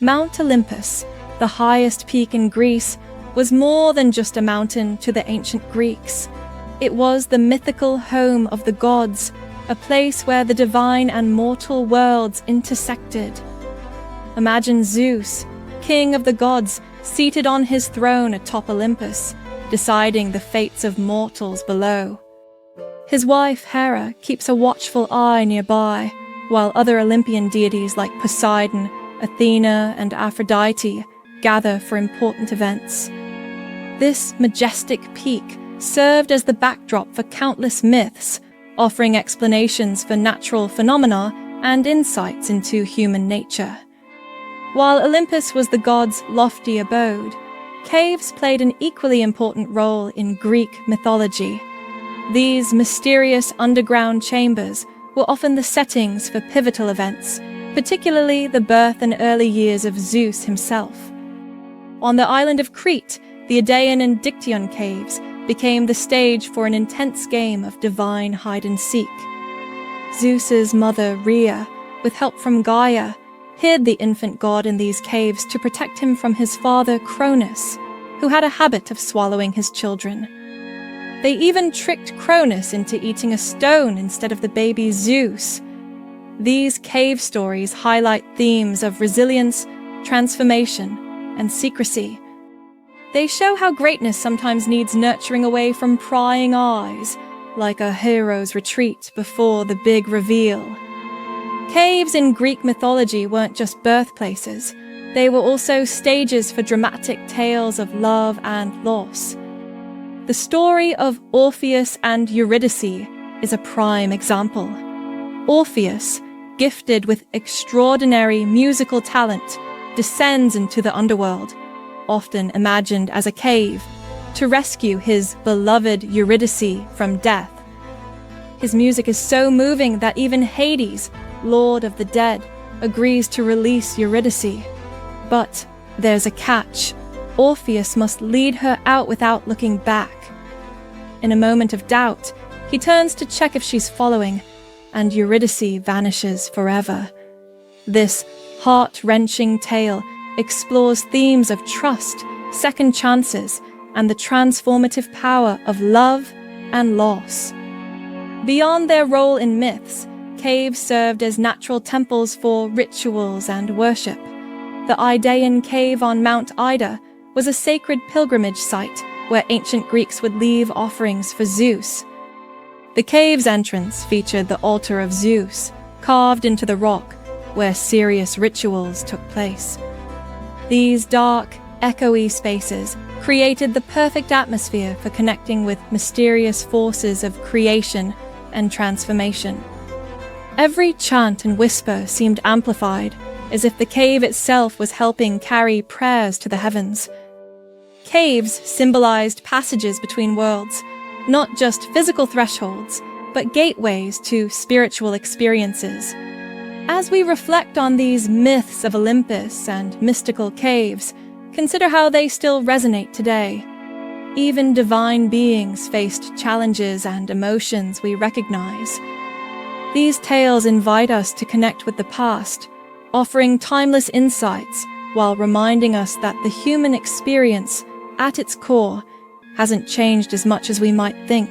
Mount Olympus, the highest peak in Greece, was more than just a mountain to the ancient Greeks. It was the mythical home of the gods, a place where the divine and mortal worlds intersected. Imagine Zeus, king of the gods, seated on his throne atop Olympus, deciding the fates of mortals below. His wife, Hera, keeps a watchful eye nearby, while other Olympian deities like Poseidon, Athena, and Aphrodite gather for important events. This majestic peak served as the backdrop for countless myths, offering explanations for natural phenomena and insights into human nature. While Olympus was the gods' lofty abode, caves played an equally important role in Greek mythology. These mysterious underground chambers were often the settings for pivotal events, particularly the birth and early years of Zeus himself. On the island of Crete, the Idaean and Dictyon caves became the stage for an intense game of divine hide-and-seek. Zeus's mother, Rhea, with help from Gaia, hid the infant god in these caves to protect him from his father, Cronus, who had a habit of swallowing his children. They even tricked Cronus into eating a stone instead of the baby Zeus. These cave stories highlight themes of resilience, transformation, and secrecy. They show how greatness sometimes needs nurturing away from prying eyes, like a hero's retreat before the big reveal. Caves in Greek mythology weren't just birthplaces, they were also stages for dramatic tales of love and loss. The story of Orpheus and Eurydice is a prime example. Orpheus, gifted with extraordinary musical talent, descends into the underworld, often imagined as a cave, to rescue his beloved Eurydice from death. His music is so moving that even Hades, Lord of the Dead, agrees to release Eurydice. But there's a catch. Orpheus must lead her out without looking back. In a moment of doubt, he turns to check if she's following, and Eurydice vanishes forever. This heart-wrenching tale explores themes of trust, second chances, and the transformative power of love and loss. Beyond their role in myths, caves served as natural temples for rituals and worship. The Idaean cave on Mount Ida was a sacred pilgrimage site where ancient Greeks would leave offerings for Zeus. The cave's entrance featured the altar of Zeus, carved into the rock, where serious rituals took place. These dark, echoey spaces created the perfect atmosphere for connecting with mysterious forces of creation and transformation. Every chant and whisper seemed amplified, as if the cave itself was helping carry prayers to the heavens. Caves symbolized passages between worlds, not just physical thresholds, but gateways to spiritual experiences. As we reflect on these myths of Olympus and mystical caves, consider how they still resonate today. Even divine beings faced challenges and emotions we recognize. These tales invite us to connect with the past, offering timeless insights while reminding us that the human experience, at its core, hasn't changed as much as we might think.